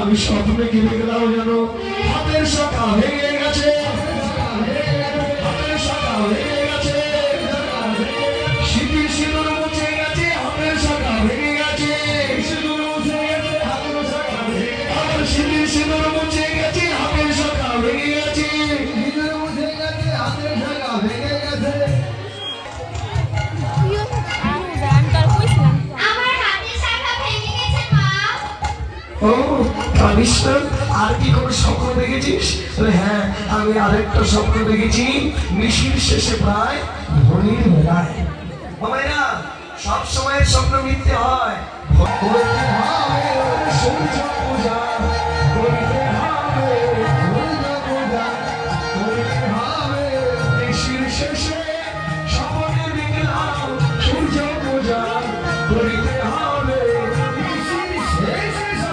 আমি স্বপ্নে কি দেখলাম জানো? হাতের শাখা ভেঙে গেছে, হাতের শাখা ভেঙে গেছে, শীতের সিঁদুর মুছে গেছে, হাতের শাখা ভেঙে গেছে, সিঁদুর মুছে গেছে, হাতের শাখা ভেঙে গেছে, আমার শীতের সিঁদুর মুছে গেছে, হাতের শাখা ভেঙে গেছে, সিঁদুর মুছে গেছে, হাতের শাখা ভেঙে গেছে। আর কি কোনো স্বপ্ন দেখেছিস? হ্যাঁ, আমি আরেকটা স্বপ্ন দেখেছি, মিশির শেষে প্রায় ধনির মেলায়। না, সব সময় স্বপ্ন মিথ্যে হয়। সূর্য পূজা করিতে হবে, সূর্য পূজা করিতে হবে, মিশির শেষে স্বপ্নে দেখলাম সূর্য পূজা করিতে হবে, মিশির শেষে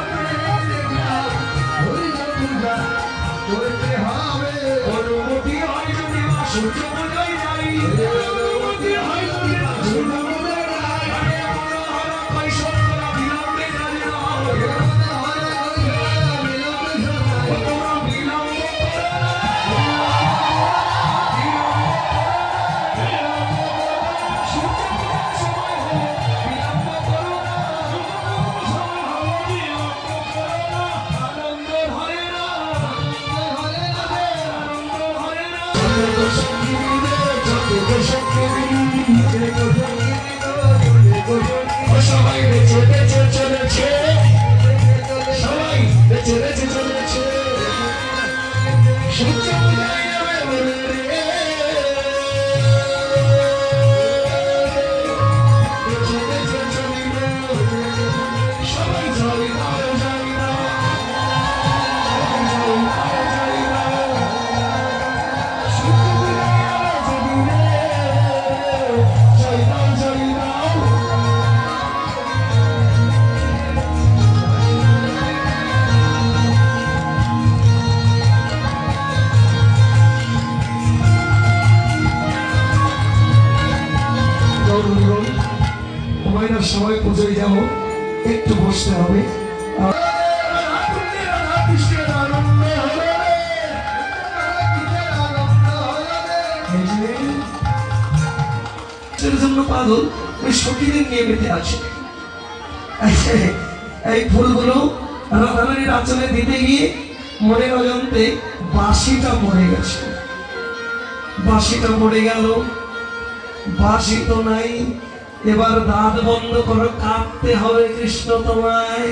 করতে হবে। অনুমতি হয় যদি সূর্য পূজায় যাই, অনুমতি হয় যদি সূর্য পূজায় যাই, বিলম্বে জানি না তোমরা বিলম্ব সবাই বেঁচে বেঁচে চলেছে, সবাই বেঁচে বেঁচে চলেছে, সূর্য পূজায় যাবে বলে রে, বেঁচে বেঁচে চলিবে, সবাই যাই না যাই না, যাই না যাই না, সূর্য পূজায় যাবে যদি রে, যাই না যাই না। সবাই পুজোয় যাবো, একটু বসতে হবে। পাগল ওই সখীদের নিয়ে বেঁধে আছে। এই ফুলগুলো রাধারানীর আঁচলে দিতে গিয়ে মনের অজান্তে বাঁশিটা মরে গেছে, বাঁশিটা মরে গেল, বাঁশি তো নাই, এবার দাঁত বন্ধ করো, কাঁদতে হবে কৃষ্ণ তোমায়।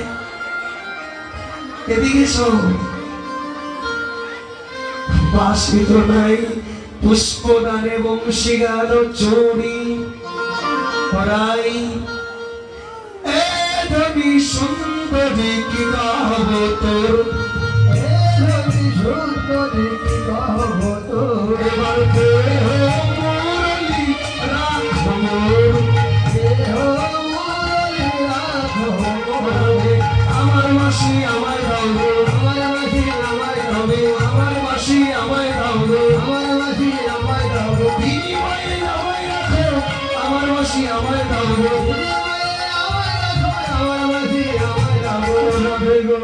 এদিকে শোন, বাঁশি তো নাই, পুষ্পদানে বংশী গান চড়ি পড়াই, এ ধবি সুন্দরী কি গাব তোর, এ ধবি সুন্দরী কি গাব তোর, এবার মুরলি রাখ মোর, আমার মাসি আমায় দাও গো, আমার মাসি আমায় দাও গো, আমার মাসি আমায় দাও গো, আমার মাসি আমায় দাও গো, বিনিময়ে আমায় রাখো, আমার মাসি আমায় দাও গো, বিনিময়ে আমায় রাখো, আমার মাসি আমায় দাও গো।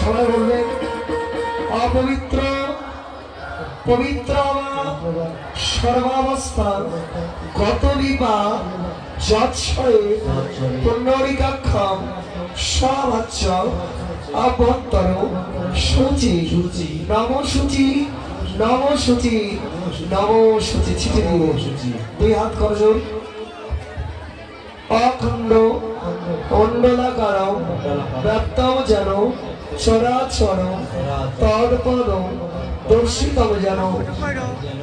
সবাই বলবেন অপবিত্র পবিত্র সর্বাবস্থা গত বিবাহ যৎসয়ে পুণ্ডরিকাক্ষম স্বভাচ্য অভ্যন্তর সূচি নম সূচি নম সূচি নম সূচি ছিটে দিব দুই হাত করজোর অখণ্ড মণ্ডলাকার ব্যাপ্তম যেন চরাচর তৎপদ দর্শিতম যেন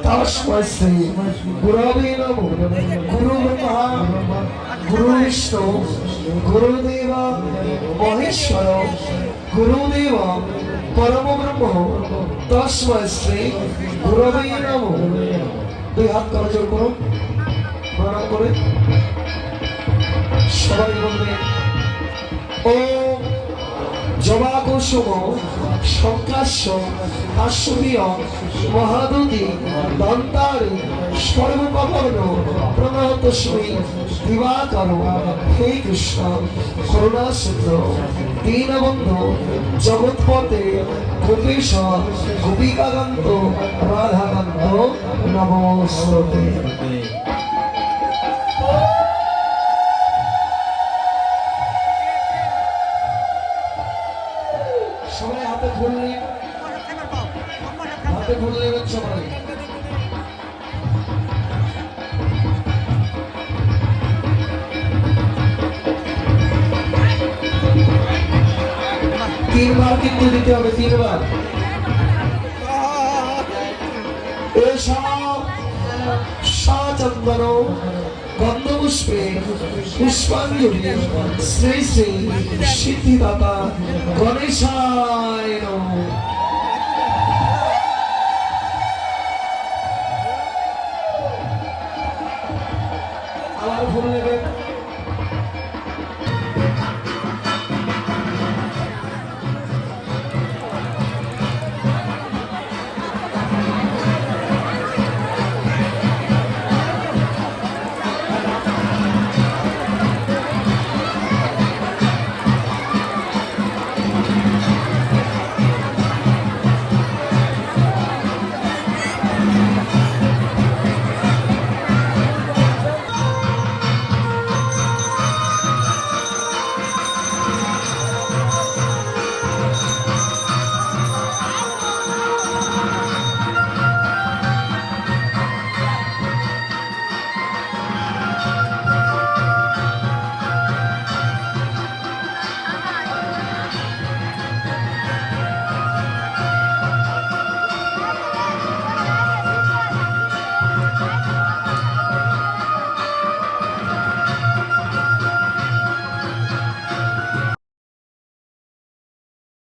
তস্মৈ শ্রী গুরবে নমঃ। গুরু ব্রহ্মা গুরু বিষ্ণু গুরুদেব মহেশ্বর গুরুদেব পরম ব্রহ্ম তস্মৈ শ্রী গুরবে নমঃ। দুই হাত করজোর করুন প্রণাম করে সবাই বলবে ও জবা কুসুম সংকাশ্য আশুভীয় মহাদুতি দন্তারি সর্বপবন প্রণতস্মী দিবাকর হে কৃষ্ণ করুণা সিন্ধু দীনবন্ধু জগৎপতে গোপীশ গোপিকাকান্ত রাধাকান্ত নমস্তে। সবাই হাতে ফুল নিন, হাতে ফুল নেবেন সবাই। তিনবার কিন্তু দিতে হবে, তিনবার। চন্দন গন্ধপুষ্পে পুষ্পাঞ্জলি শ্রী শ্রী সিদ্ধিদাতা গণেশায় নমঃ। আবার ফুল নেবেন।